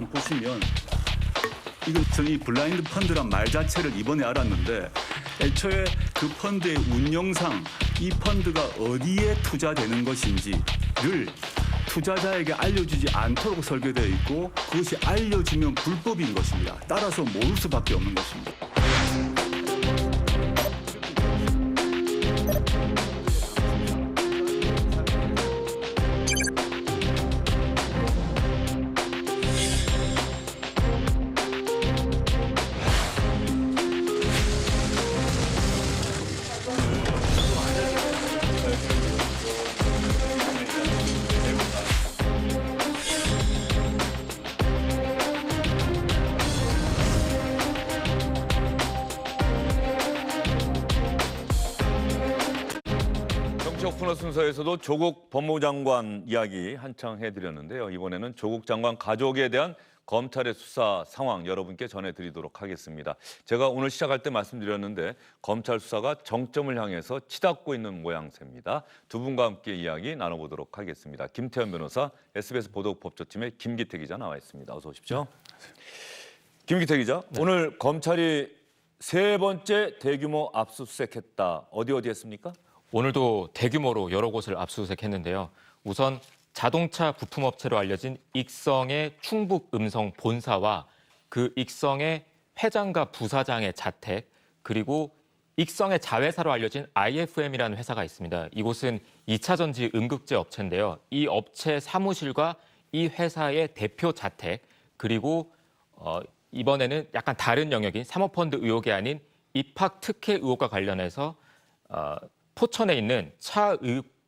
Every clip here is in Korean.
보시면 이거 저는 이 블라인드 펀드란 말 자체를 이번에 알았는데 애초에 그 펀드의 운영상 이 펀드가 어디에 투자되는 것인지를 투자자에게 알려주지 않도록 설계되어 있고 그것이 알려지면 불법인 것입니다. 따라서 모를 수밖에 없는 것입니다. 정치적 코너 순서에서도 조국 법무장관 이야기 한창 해드렸는데요. 이번에는 조국 장관 가족에 대한 검찰의 수사 상황 여러분께 전해드리도록 하겠습니다. 제가 오늘 시작할 때 말씀드렸는데 검찰 수사가 정점을 향해서 치닫고 있는 모양새입니다. 두 분과 함께 이야기 나눠보도록 하겠습니다. 김태현 변호사, SBS 보도법조팀의 김기태 기자 나와 있습니다. 어서 오십시오. 김기태 기자, 네. 오늘 검찰이 세 번째 대규모 압수수색했다. 어디 했습니까? 오늘도 대규모로 여러 곳을 압수수색했는데요. 우선 자동차 부품업체로 알려진 익성의 충북 음성 본사와 그 익성의 회장과 부사장의 자택, 그리고 익성의 자회사로 알려진 IFM이라는 회사가 있습니다. 이곳은 2차 전지 음극재 업체인데요. 이 업체 사무실과 이 회사의 대표 자택, 그리고 이번에는 약간 다른 영역인 사모펀드 의혹이 아닌 입학 특혜 의혹과 관련해서 포천에 있는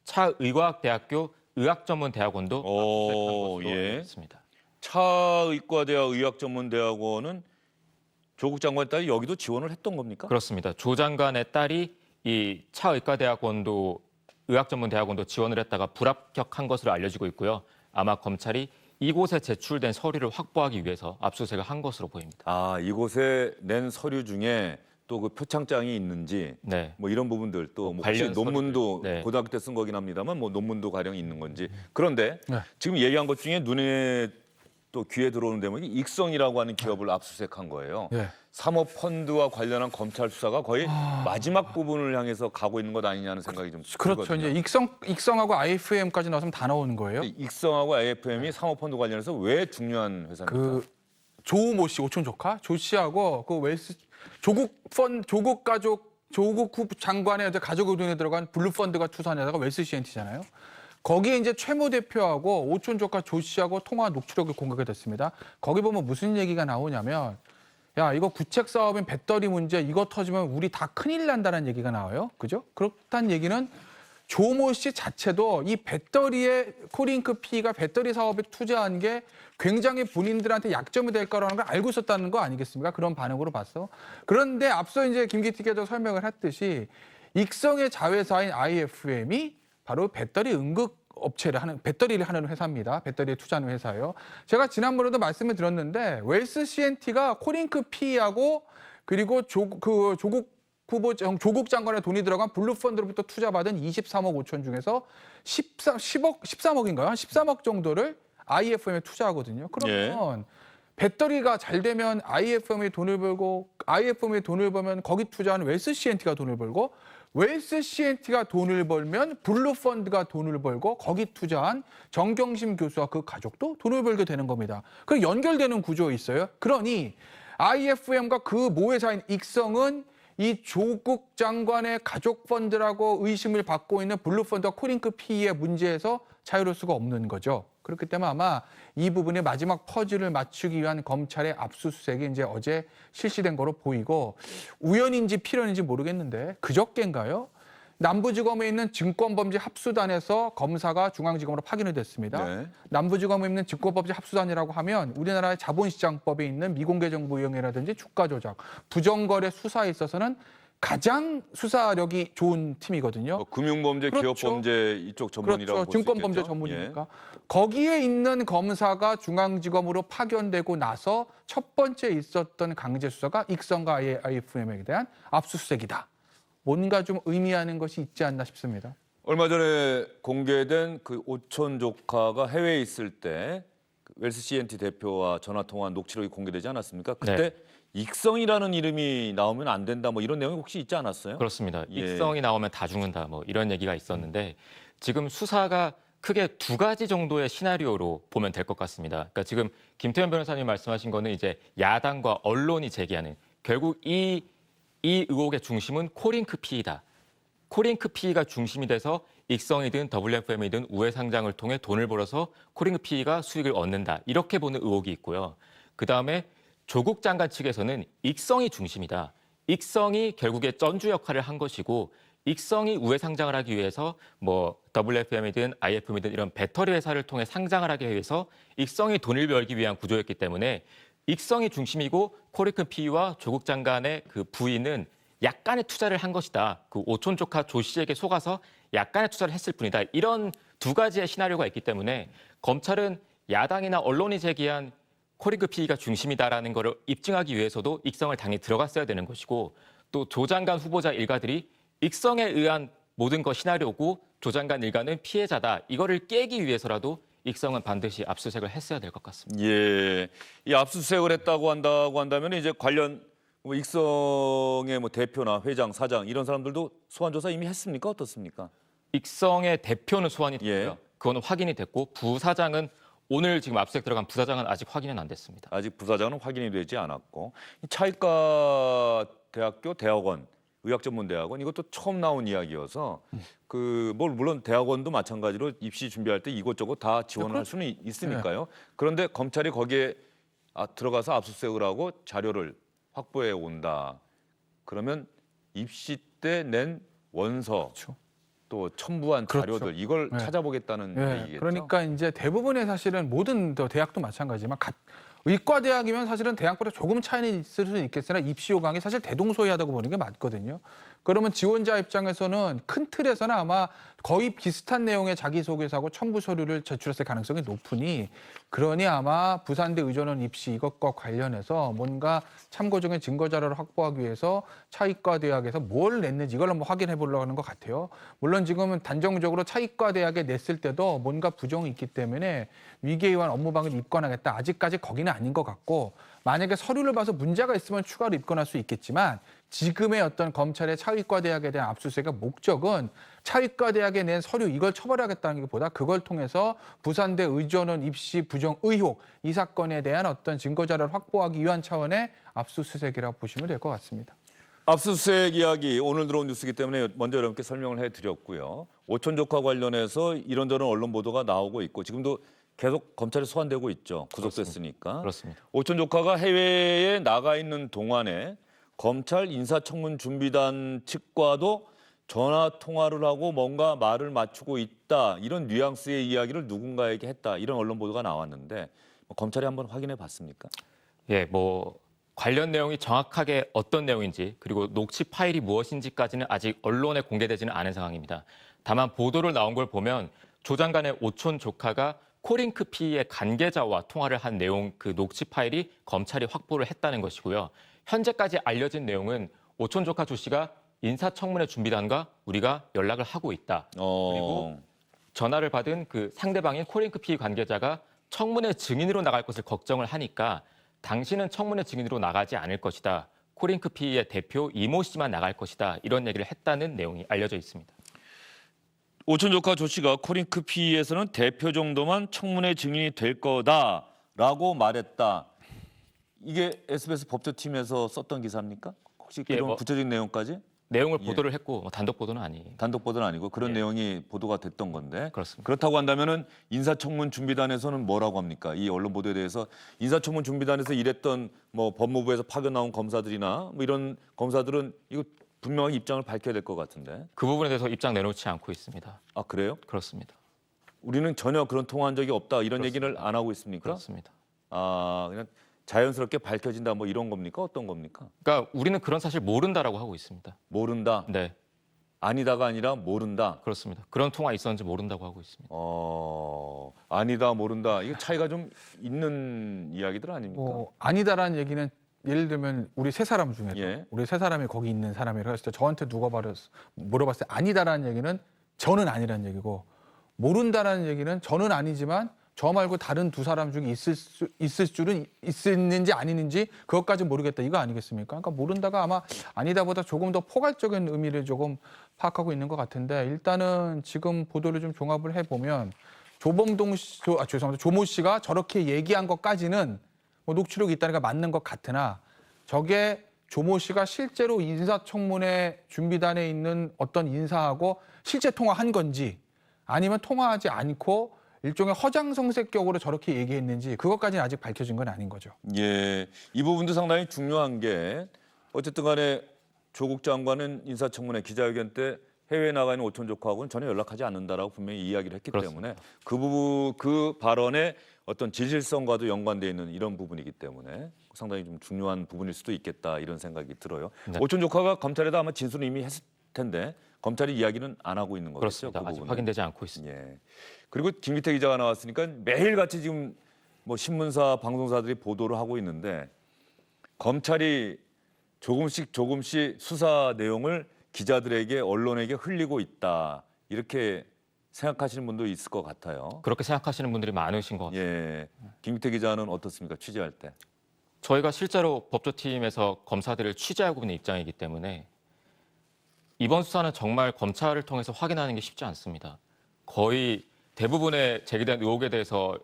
차의과학대학교 의학전문대학원도 압수수색한 것으로 알려졌습니다. 차의과대학 의학전문대학원은 조국 장관의 딸이 여기도 지원을 했던 겁니까? 그렇습니다. 조 장관의 딸이 이 차의과대학원도 의학전문대학원도 지원을 했다가 불합격한 것으로 알려지고 있고요. 아마 검찰이 이곳에 제출된 서류를 확보하기 위해서 압수수색을 한 것으로 보입니다. 아, 이곳에 낸 서류 중에 또 그 표창장이 있는지, 네. 뭐 이런 부분들 또 뭐 혹시 관련 논문도 네. 고등학교 때 쓴 거긴 합니다만 뭐 논문도 가령 있는 건지. 그런데 네. 지금 얘기한 것 중에 눈에 또 귀에 들어오는 대목이 익성이라고 하는 기업을 압수수색한 거예요. 네. 사모펀드와 관련한 검찰 수사가 거의 마지막 부분을 향해서 가고 있는 것 아니냐는 생각이 좀 그렇죠. 들거든요. 이제 익성하고 IFM까지 나왔으면 다 나오는 거예요. 익성하고 AFM이 사모펀드 관련해서 왜 중요한 회사입니까? 그 조모 씨 오촌 조카 조 씨하고 그 웰스 조국 가족 조국 후 장관의 가족 의돈에 들어간 블루 펀드가 투자하다가 웰스 CNT잖아요. 거기에 이제 최모 대표하고 오촌 조카 조 씨하고 통화 녹취록이 공개가 됐습니다. 거기 보면 무슨 얘기가 나오냐면 야 이거 구책 사업인 배터리 문제 이거 터지면 우리 다 큰일 난다는 얘기가 나와요. 그죠? 그렇다는 얘기는 조모 씨 자체도 이 배터리의 코링크 P가 배터리 사업에 투자한 게 굉장히 본인들한테 약점이 될 거라는 걸 알고 있었다는 거 아니겠습니까? 그런 반응으로 봤어. 그런데 앞서 이제 김기태 기자도 설명을 했듯이 익성의 자회사인 IFM이 바로 배터리 응급 업체를 하는 배터리를 하는 회사입니다. 배터리에 투자하는 회사예요. 제가 지난번에도 말씀을 드렸는데 웰스 CNT가 코링크 P하고 그리고 조국 장관의 돈이 들어간 블루펀드로부터 투자받은 23억 5천 중에서 13억인가요? 한 13억 정도를 IFM에 투자하거든요. 그러면 배터리가 잘 되면 IFM이 돈을 벌고 IFM이 돈을 벌면 거기 투자하는 웰스 CNT가 돈을 벌고 웰스 CNT가 돈을 벌면 블루펀드가 돈을 벌고 거기 투자한 정경심 교수와 그 가족도 돈을 벌게 되는 겁니다. 그 연결되는 구조에 있어요. 그러니 IFM과 그 모회사인 익성은 이 조국 장관의 가족 펀드라고 의심을 받고 있는 블루펀드와 코링크 P의 문제에서 자유로울 수가 없는 거죠. 그렇기 때문에 아마 이 부분의 마지막 퍼즐을 맞추기 위한 검찰의 압수수색이 이제 어제 실시된 거로 보이고 우연인지 필연인지 모르겠는데 그저께인가요? 남부지검에 있는 증권범죄 합수단에서 검사가 중앙지검으로 파견이 됐습니다. 네. 남부지검에 있는 증권범죄 합수단이라고 하면 우리나라의 자본시장법에 있는 미공개 정보 이용이라든지 주가 조작, 부정거래 수사에 있어서는 가장 수사력이 좋은 팀이거든요. 뭐 금융범죄, 그렇죠. 기업범죄 이쪽 전문이라고 그렇죠. 볼 수 증권범죄 있겠죠? 전문이니까. 거기에 있는 검사가 중앙지검으로 파견되고 나서 첫 번째 있었던 강제 수사가 익성과 IFM에 대한 압수수색이다. 뭔가 좀 의미하는 것이 있지 않나 싶습니다. 얼마 전에 공개된 그 오촌 조카가 해외에 있을 때 그 웰스 CNT 대표와 전화 통화 녹취록이 공개되지 않았습니까? 그때 익성이라는 이름이 나오면 안 된다 뭐 이런 내용이 혹시 있지 않았어요? 그렇습니다. 예. 익성이 나오면 다 죽는다 뭐 이런 얘기가 있었는데 지금 수사가 크게 두 가지 정도의 시나리오로 보면 될 것 같습니다. 그러니까 지금 김태현 변호사님 말씀하신 거는 이제 야당과 언론이 제기하는 결국 이 의혹의 중심은 코링크 피의다. 코링크 피의가 중심이 돼서 익성이든 WFM이든 우회 상장을 통해 돈을 벌어서 코링크 피의가 수익을 얻는다. 이렇게 보는 의혹이 있고요. 그다음에 조국 장관 측에서는 익성이 중심이다. 익성이 결국에 전주 역할을 한 것이고 익성이 우회 상장을 하기 위해서 뭐 WFM이든 IFM이든 이런 배터리 회사를 통해 상장을 하기 위해서 익성이 돈을 벌기 위한 구조였기 때문에 익성이 중심이고 코링크 피의와 조국 장관의 그 부인은 약간의 투자를 한 것이다. 그 오촌 조카 조 씨에게 속아서 약간의 투자를 했을 뿐이다. 이런 두 가지의 시나리오가 있기 때문에 검찰은 야당이나 언론이 제기한 코링크 피의가 중심이다라는 것을 입증하기 위해서도 익성을 당연히 들어갔어야 되는 것이고 또 조 장관 후보자 일가들이 익성에 의한 모든 것 시나리오고 조 장관 일가는 피해자다. 이거를 깨기 위해서라도 익성은 반드시 압수수색을 했어야 될 것 같습니다. 예, 이 압수수색을 했다고 한다면 이제 관련 뭐 익성의 뭐 대표나 회장, 사장 이런 사람들도 소환 조사 이미 했습니까? 어떻습니까? 익성의 대표는 소환이 됐고요. 예. 그거는 확인이 됐고 부사장은 오늘 지금 압수수색 들어간 부사장은 아직 확인은 안 됐습니다. 아직 부사장은 확인이 되지 않았고 차이과 대학교 대학원 의학전문대학원 이것도 처음 나온 이야기여서 그 뭐 물론 대학원도 마찬가지로 입시 준비할 때 이것저것 다 지원을 할 수는 있으니까요. 그런데 검찰이 거기에 들어가서 압수수색을 하고 자료를 확보해 온다. 그러면 입시 때 낸 원서 그렇죠. 또 첨부한 그렇죠. 자료들 이걸 네. 찾아보겠다는 예, 얘기겠죠. 그러니까 이제 대부분의 사실은 모든 대학도 마찬가지지만 의과대학이면 사실은 대학보다 조금 차이는 있을 수는 있겠으나 입시 요강이 사실 대동소이하다고 보는 게 맞거든요. 그러면 지원자 입장에서는 큰 틀에서는 아마 거의 비슷한 내용의 자기소개서하고 첨부 서류를 제출했을 가능성이 높으니 그러니 아마 부산대 의전원 입시 이것과 관련해서 뭔가 참고적인 증거 자료를 확보하기 위해서 차이과대학에서 뭘 냈는지 이걸 한번 확인해 보려고 하는 것 같아요. 물론 지금은 단정적으로 차이과대학에 냈을 때도 뭔가 부정이 있기 때문에 위계위반 업무방해를 입건하겠다. 아직까지 거기는 아닌 것 같고 만약에 서류를 봐서 문제가 있으면 추가로 입건할 수 있겠지만 지금의 어떤 검찰의 차이과대학에 대한 압수수색의 목적은 차이과대학에 낸 서류 이걸 처벌하겠다는 것보다 그걸 통해서 부산대 의전원 입시 부정 의혹 이 사건에 대한 어떤 증거 자료를 확보하기 위한 차원의 압수수색이라고 보시면 될 것 같습니다. 압수수색 이야기 오늘 들어온 뉴스이기 때문에 먼저 여러분께 설명을 해드렸고요. 오촌 조카 관련해서 이런저런 언론 보도가 나오고 있고 지금도 계속 검찰에 소환되고 있죠. 구속됐으니까. 그렇습니다. 오촌 조카가 해외에 나가 있는 동안에 검찰 인사청문 준비단 측과도 전화 통화를 하고 뭔가 말을 맞추고 있다. 이런 뉘앙스의 이야기를 누군가에게 했다. 이런 언론 보도가 나왔는데 검찰이 한번 확인해 봤습니까? 예, 뭐 관련 내용이 정확하게 어떤 내용인지 그리고 녹취 파일이 무엇인지까지는 아직 언론에 공개되지는 않은 상황입니다. 다만 보도를 나온 걸 보면 조 장관의 오촌 조카가 코링크 피의의 관계자와 통화를 한 내용 그 녹취 파일이 검찰이 확보를 했다는 것이고요. 현재까지 알려진 내용은 오촌 조카 조 씨가 인사청문회 준비단과 우리가 연락을 하고 있다. 그리고 전화를 받은 그 상대방인 코링크 피의 관계자가 청문회 증인으로 나갈 것을 걱정을 하니까 당신은 청문회 증인으로 나가지 않을 것이다. 코링크 피의의 대표 이모 씨만 나갈 것이다. 이런 얘기를 했다는 내용이 알려져 있습니다. 오촌 조카 조 씨가 코링크 피의에서는 대표 정도만 청문회 증인이 될 거다라고 말했다. 이게 SBS 법조팀에서 썼던 기사입니까? 혹시 그런 뭐 구체적인 내용까지? 내용을 보도를 했고 단독 보도는 아니에요. 단독 보도는 아니고 그런 예. 내용이 보도가 됐던 건데 그렇습니다. 그렇다고 한다면은 인사청문 준비단에서는 뭐라고 합니까? 이 언론 보도에 대해서 인사청문 준비단에서 일했던 뭐 법무부에서 파견 나온 검사들이나 뭐 이런 검사들은 이거 분명하게 입장을 밝혀야 될 것 같은데. 그 부분에 대해서 입장 내놓지 않고 있습니다. 아 그래요? 그렇습니다. 우리는 전혀 그런 통화한 적이 없다 이런 그렇습니다. 얘기를 안 하고 있습니까? 그렇습니다. 아 그냥 자연스럽게 밝혀진다 뭐 이런 겁니까? 어떤 겁니까? 그러니까 우리는 그런 사실 모른다라고 하고 있습니다. 모른다. 네, 아니다가 아니라 모른다. 그렇습니다. 그런 통화 있었는지 모른다고 하고 있습니다. 아니다 모른다. 이거 차이가 좀 있는 이야기들 아닙니까? 아니다라는 얘기는 예를 들면 우리 세 사람 중에서 예. 우리 세 사람이 거기 있는 사람이라고 했을 때 저한테 누가 물어봤을 때 아니다라는 얘기는 저는 아니라는 얘기고 모른다라는 얘기는 저는 아니지만 저 말고 다른 두 사람 중에 있을 줄은 있는지 아니는지 그것까지 모르겠다 이거 아니겠습니까? 그러니까 모른다가 아마 아니다보다 조금 더 포괄적인 의미를 조금 파악하고 있는 것 같은데 일단은 지금 보도를 좀 종합을 해보면 조모 씨가 저렇게 얘기한 것까지는 뭐 녹취록이 있다는 게 맞는 것 같으나 저게 조모 씨가 실제로 인사청문회 준비단에 있는 어떤 인사하고 실제 통화한 건지 아니면 통화하지 않고 일종의 허장성색격으로 저렇게 얘기했는지 그것까지는 아직 밝혀진 건 아닌 거죠. 예, 이 부분도 상당히 중요한 게 어쨌든 간에 조국 장관은 인사청문회 기자회견 때 해외에 나가 있는 오촌 조카하고는 전혀 연락하지 않는다라고 분명히 이야기를 했기 그렇습니다. 때문에 그 부분, 그 발언의 어떤 진실성과도 연관되어 있는 이런 부분이기 때문에 상당히 좀 중요한 부분일 수도 있겠다 이런 생각이 들어요. 네. 오촌 조카가 검찰에다 아마 진술을 이미 했을 텐데 검찰이 이야기는 안 하고 있는 거죠. 그렇습니다. 그 아직 부분은. 확인되지 않고 있습니다. 예. 그리고 김기태 기자가 나왔으니까 매일같이 지금 뭐 신문사, 방송사들이 보도를 하고 있는데 검찰이 조금씩 수사 내용을 기자들에게 언론에게 흘리고 있다 이렇게 생각하시는 분도 있을 것 같아요. 그렇게 생각하시는 분들이 많으신 것 같습니다. 예. 김기태 기자는 어떻습니까? 취재할 때. 저희가 실제로 법조팀에서 검사들을 취재하고 있는 입장이기 때문에 이번 수사는 정말 검찰을 통해서 확인하는 게 쉽지 않습니다. 거의 대부분의 제기된 의혹에 대해서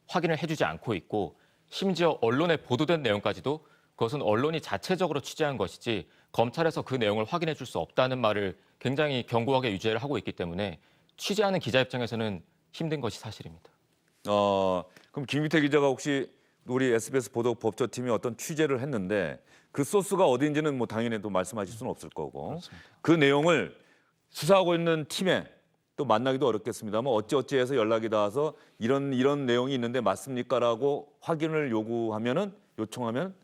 확인을 해주지 않고 있고 심지어 언론에 보도된 내용까지도 그것은 언론이 자체적으로 취재한 것이지 검찰에서 그 내용을 확인해 줄 수 없다는 말을 굉장히 견고하게 유지를 하고 있기 때문에 취재하는 기자 입장에서는 힘든 것이 사실입니다. 그럼 김기태 기자가 혹시 우리 SBS 보도 법조팀이 어떤 취재를 했는데 그 소스가 어디인지는 뭐 당연히 또 말씀하실 수는 없을 거고 그렇습니다. 그 내용을 수사하고 있는 팀에 또 만나기도 어렵겠습니다만 어찌어찌해서 연락이 닿아서 이런 내용이 있는데 맞습니까라고 확인을 요청하면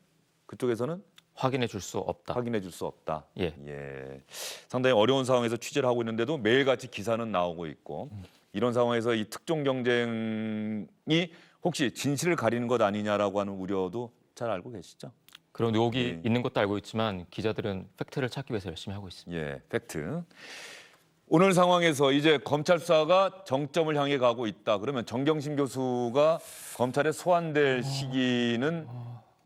그쪽에서는 확인해 줄 수 없다. 확인해 줄 수 없다. 예. 상당히 어려운 상황에서 취재를 하고 있는데도 매일같이 기사는 나오고 있고 이런 상황에서 이 특종 경쟁이 혹시 진실을 가리는 것 아니냐라고 하는 우려도 잘 알고 계시죠? 그런 의혹이 예. 있는 것도 알고 있지만 기자들은 팩트를 찾기 위해서 열심히 하고 있습니다. 예, 팩트. 오늘 상황에서 이제 검찰 수사가 정점을 향해 가고 있다. 그러면 정경심 교수가 검찰에 소환될 시기는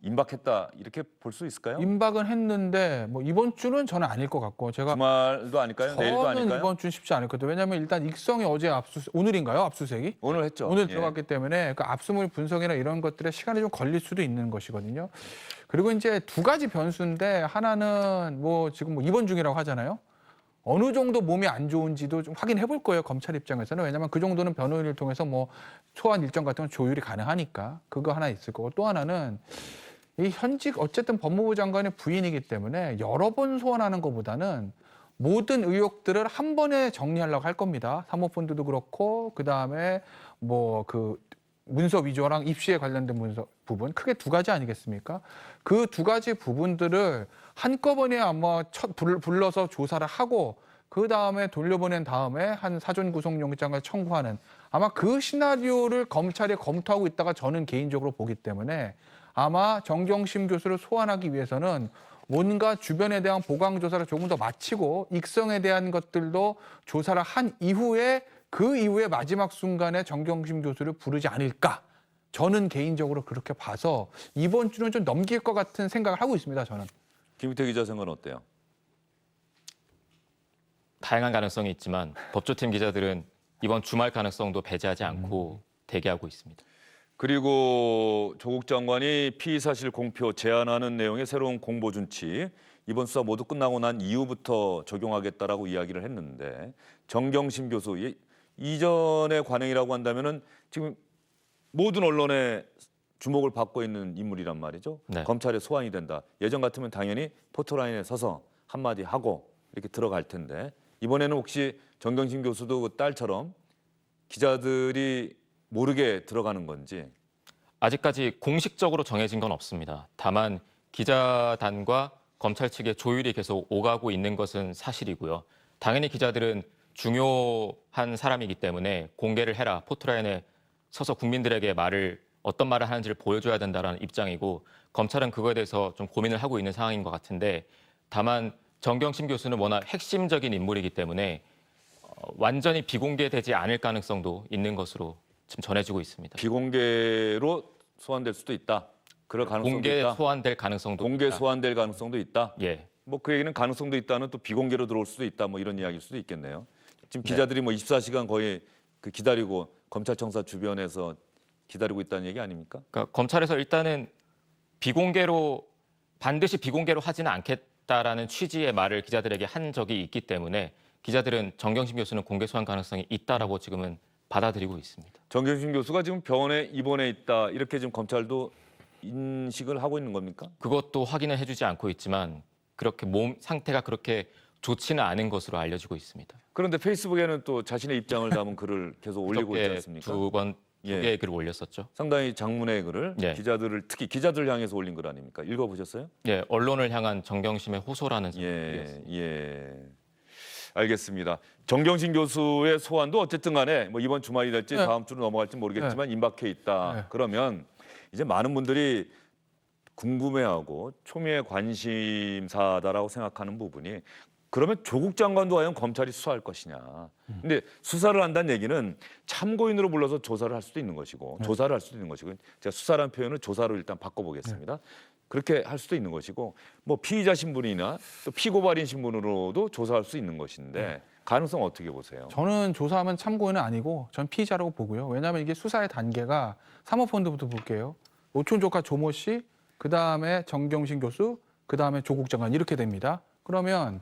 임박했다. 이렇게 볼 수 있을까요? 임박은 했는데 뭐 이번 주는 저는 아닐 것 같고 제가 주말도 아닐까요? 내일도 저는 아닐까요? 이번 주는 쉽지 않을 것 같아요. 왜냐하면 일단 익성이 어제 오늘인가요? 압수수색이? 오늘 했죠. 오늘 예. 들어갔기 때문에 그 압수물 분석이나 이런 것들에 시간이 좀 걸릴 수도 있는 것이거든요. 그리고 이제 두 가지 변수인데 하나는 뭐 지금 뭐 입원 중이라고 하잖아요. 어느 정도 몸이 안 좋은지도 좀 확인해 볼 거예요. 검찰 입장에서는. 왜냐하면 그 정도는 변호인을 통해서 뭐 소환 일정 같은 건 조율이 가능하니까 그거 하나 있을 거고 또 하나는 이 현직 어쨌든 법무부 장관의 부인이기 때문에 여러 번 소환하는 것보다는 모든 의혹들을 한 번에 정리하려고 할 겁니다. 사모펀드도 그렇고 그다음에 뭐 그 문서 위조랑 입시에 관련된 문서 부분 크게 두 가지 아니겠습니까? 그 두 가지 부분들을 한꺼번에 아마 불러서 조사를 하고 그 다음에 돌려보낸 다음에 한 사전 구속영장을 청구하는 아마 그 시나리오를 검찰이 검토하고 있다가 저는 개인적으로 보기 때문에 아마 정경심 교수를 소환하기 위해서는 뭔가 주변에 대한 보강 조사를 조금 더 마치고 익성에 대한 것들도 조사를 한 이후에 그 이후에 마지막 순간에 정경심 교수를 부르지 않을까. 저는 개인적으로 그렇게 봐서 이번 주는 좀 넘길 것 같은 생각을 하고 있습니다. 저는. 김기태 기자 생각은 어때요? 다양한 가능성이 있지만 법조팀 기자들은 이번 주말 가능성도 배제하지 않고 대기하고 있습니다. 그리고 조국 장관이 피의 사실 공표 제한하는 내용의 새로운 공보 준칙 이번 수사 모두 끝나고 난 이후부터 적용하겠다라고 이야기를 했는데 정경심 교수 이전의 관행이라고 한다면은 지금 모든 언론의 주목을 받고 있는 인물이란 말이죠. 네. 검찰에 소환이 된다. 예전 같으면 당연히 포토라인에 서서 한마디 하고 이렇게 들어갈 텐데 이번에는 혹시 정경심 교수도 그 딸처럼 기자들이 모르게 들어가는 건지. 아직까지 공식적으로 정해진 건 없습니다. 다만 기자단과 검찰 측의 조율이 계속 오가고 있는 것은 사실이고요. 당연히 기자들은 중요한 사람이기 때문에 공개를 해라. 포토라인에 서서 국민들에게 어떤 말을 하는지를 보여줘야 된다는 입장이고 검찰은 그거에 대해서 좀 고민을 하고 있는 상황인 것 같은데 다만 정경심 교수는 워낙 핵심적인 인물이기 때문에 완전히 비공개되지 않을 가능성도 있는 것으로 지금 전해지고 있습니다. 비공개로 소환될 수도 있다. 그럴 가능성도 공개 있다. 소환될 가능성도 공개 있다. 소환될 가능성도 있다. 예. 뭐 그 얘기는 가능성도 있다는 또 비공개로 들어올 수도 있다. 뭐 이런 이야기일 수도 있겠네요. 지금 기자들이 뭐 24시간 거의 그 기다리고 검찰청사 주변에서 기다리고 있다는 얘기 아닙니까? 그러니까 검찰에서 일단은 반드시 비공개로 하지는 않겠다라는 취지의 말을 기자들에게 한 적이 있기 때문에 기자들은 정경심 교수는 공개 소환 가능성이 있다라고 지금은 받아들이고 있습니다. 정경심 교수가 지금 병원에 입원해 있다. 이렇게 지금 검찰도 인식을 하고 있는 겁니까? 그것도 확인을 해주지 않고 있지만 그렇게 몸 상태가 그렇게 좋지는 않은 것으로 알려지고 있습니다. 그런데 페이스북에는 또 자신의 입장을 담은 글을 계속 올리고 있지 그저께 않습니까? 두 예. 개의 글을 올렸었죠. 상당히 장문의 글을 예. 특히 기자들 향해서 올린 글 아닙니까? 읽어보셨어요? 예, 언론을 향한 정경심의 호소라는 예, 글이었습니다. 예. 알겠습니다. 정경심 교수의 소환도 어쨌든 간에 뭐 이번 주말이 될지 네. 다음 주로 넘어갈지 모르겠지만 임박해 있다. 네. 그러면 이제 많은 분들이 궁금해하고 초미의 관심사다라고 생각하는 부분이 그러면 조국 장관도 과연 검찰이 수사할 것이냐. 근데 수사를 한다는 얘기는 참고인으로 불러서 조사를 할 수도 있는 것이고 조사를 할 수도 있는 것이고 제가 수사라는 표현을 조사로 일단 바꿔보겠습니다. 그렇게 할 수도 있는 것이고 뭐 피의자 신분이나 또 피고발인 신분으로도 조사할 수 있는 것인데 가능성 어떻게 보세요? 저는 조사하면 참고인은 아니고 전 피의자라고 보고요. 왜냐하면 이게 수사의 단계가 사모펀드부터 볼게요. 오촌 조카 조모 씨, 그 다음에 정경심 교수, 그 다음에 조국 장관 이렇게 됩니다. 그러면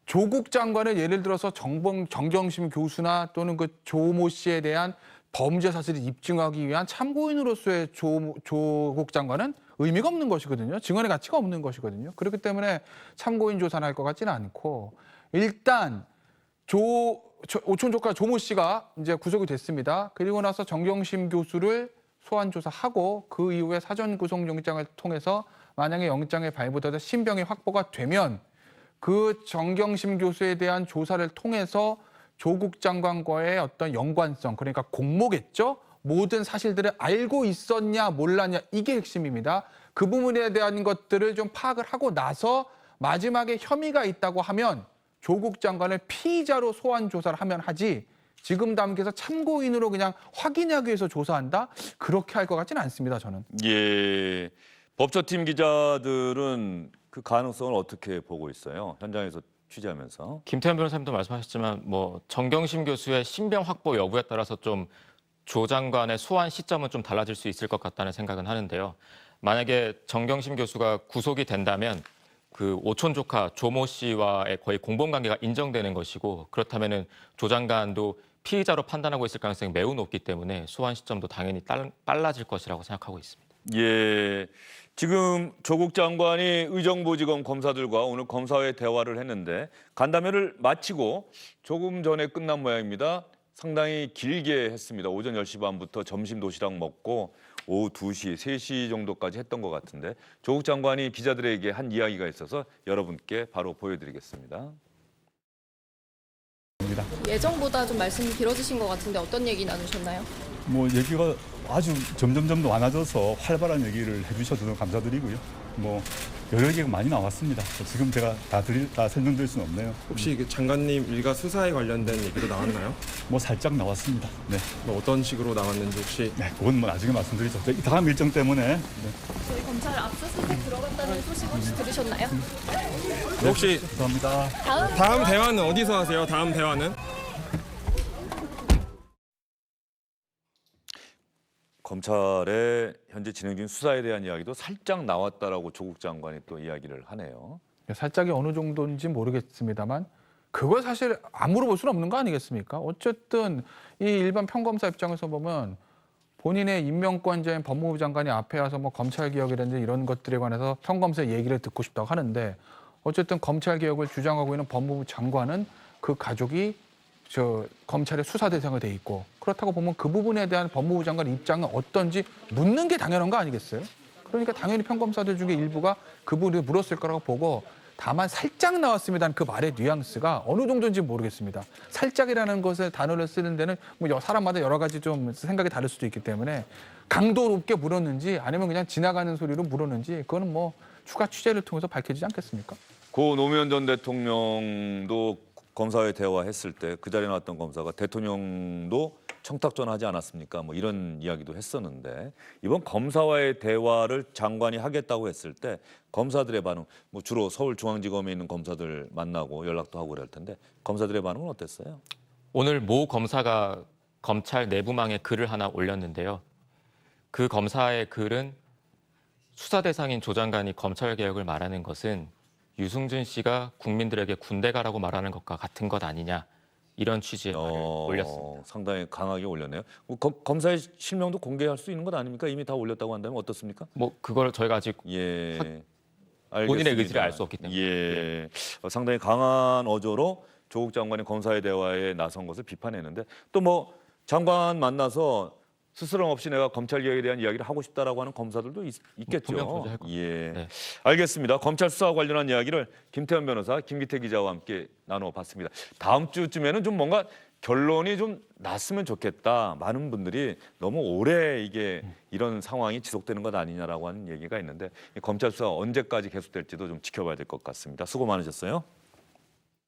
조국 장관을 예를 들어서 정경심 교수나 또는 그 조모 씨에 대한 범죄 사실을 입증하기 위한 참고인으로서의 조국 장관은 의미가 없는 것이거든요. 증언의 가치가 없는 것이거든요. 그렇기 때문에 참고인 조사를 할 것 같지는 않고 일단 오촌 조카 조모 씨가 이제 구속이 됐습니다. 그리고 나서 정경심 교수를 소환 조사하고 그 이후에 사전 구속영장을 통해서 만약에 영장의 발부돼서 신병이 확보가 되면 그 정경심 교수에 대한 조사를 통해서 조국 장관과의 어떤 연관성, 그러니까 공모겠죠. 모든 사실들을 알고 있었냐 몰랐냐 이게 핵심입니다. 그 부분에 대한 것들을 좀 파악을 하고 나서 마지막에 혐의가 있다고 하면 조국 장관을 피의자로 소환 조사를 하면 하지 지금 단계에서 참고인으로 그냥 확인하기 위해서 조사한다? 그렇게 할 것 같지는 않습니다, 저는. 예. 법조팀 기자들은 그 가능성을 어떻게 보고 있어요? 현장에서 취재하면서. 김태현 변호사님도 말씀하셨지만 뭐 정경심 교수의 신병 확보 여부에 따라서 좀 조 장관의 소환 시점은 좀 달라질 수 있을 것 같다는 생각은 하는데요. 만약에 정경심 교수가 구속이 된다면 그 오촌 조카 조모 씨와의 거의 공범 관계가 인정되는 것이고 그렇다면은 조 장관도 피의자로 판단하고 있을 가능성이 매우 높기 때문에 소환 시점도 당연히 빨라질 것이라고 생각하고 있습니다. 예. 지금 조국 장관이 의정부지검 검사들과 오늘 검사회 대화를 했는데 간담회를 마치고 조금 전에 끝난 모양입니다. 상당히 길게 했습니다. 오전 10시 반부터 점심 도시락 먹고 오후 2시, 3시 정도까지 했던 것 같은데 조국 장관이 기자들에게 한 이야기가 있어서 여러분께 바로 보여드리겠습니다. 예정보다 좀 말씀이 길어지신 것 같은데 어떤 얘기 나누셨나요? 뭐 얘기가 아주 점점점 많아져서 활발한 얘기를 해주셔서 감사드리고요. 뭐 여러 얘기가 많이 나왔습니다. 지금 제가 다 설명드릴 수는 없네요. 혹시 그 장관님 일가 수사에 관련된 얘기도 나왔나요? 뭐 살짝 나왔습니다. 네, 뭐 어떤 식으로 나왔는지 혹시 네 그건 뭐 나중에 말씀드리죠. 다음 일정 때문에. 네. 저희 검찰 압수수색 들어갔다는 소식 혹시 들으셨나요? 혹시 감사합니다. 다음 대화는 어디서 하세요? 다음 대화는? 검찰의 현재 진행 중인 수사에 대한 이야기도 살짝 나왔다라고 조국 장관이 또 이야기를 하네요. 살짝이 어느 정도인지 모르겠습니다만 그걸 사실 안 물어볼 수는 없는 거 아니겠습니까? 어쨌든 이 일반 평검사 입장에서 보면 본인의 임명권자인 법무부 장관이 앞에 와서 뭐 검찰개혁이라든지 이런 것들에 관해서 평검사의 얘기를 듣고 싶다고 하는데 어쨌든 검찰개혁을 주장하고 있는 법무부 장관은 그 가족이 검찰의 수사 대상이 돼 있고 그렇다고 보면 그 부분에 대한 법무부 장관 입장은 어떤지 묻는 게 당연한 거 아니겠어요? 그러니까 당연히 평검사들 중에 일부가 그 부분을 물었을 거라고 보고 다만 살짝 나왔습니다는 그 말의 뉘앙스가 어느 정도인지 모르겠습니다. 살짝이라는 것을 단어를 쓰는 데는 뭐 사람마다 여러 가지 좀 생각이 다를 수도 있기 때문에 강도 높게 물었는지 아니면 그냥 지나가는 소리로 물었는지 그거는 뭐 추가 취재를 통해서 밝혀지지 않겠습니까? 고 노무현 전 대통령도 검사회 대화했을 때 그 자리에 나왔던 검사가 대통령도 청탁 전화하지 않았습니까? 뭐 이런 이야기도 했었는데 이번 검사와의 대화를 장관이 하겠다고 했을 때 검사들의 반응, 뭐 주로 서울중앙지검에 있는 검사들 만나고 연락도 하고 그럴 텐데 검사들의 반응은 어땠어요? 오늘 모 검사가 검찰 내부망에 글을 하나 올렸는데요. 그 검사의 글은 수사 대상인 조 장관이 검찰 개혁을 말하는 것은 유승준 씨가 국민들에게 군대 가라고 말하는 것과 같은 것 아니냐 이런 취지의 말을 올렸습니다. 상당히 강하게 올렸네요. 검사의 실명도 공개할 수 있는 것 아닙니까? 이미 다 올렸다고 한다면 어떻습니까? 뭐 그걸 저희가 아직 예. 본인의 알겠습니다. 의지를 알 수 없기 때문에. 예. 상당히 강한 어조로 조국 장관이 검사의 대화에 나선 것을 비판했는데 또 뭐 장관 만나서 스스럼 없이 내가 검찰 개혁에 대한 이야기를 하고 싶다라고 하는 검사들도 있겠죠. 분명 존재할 겁니다. 예. 네. 알겠습니다. 검찰 수사와 관련한 이야기를 김태현 변호사, 김기태 기자와 함께 나눠봤습니다. 다음 주쯤에는 좀 뭔가 결론이 좀 났으면 좋겠다. 많은 분들이 너무 오래 이게 이런 상황이 지속되는 것 아니냐라고 하는 얘기가 있는데 이 검찰 수사 언제까지 계속될지도 좀 지켜봐야 될 것 같습니다. 수고 많으셨어요.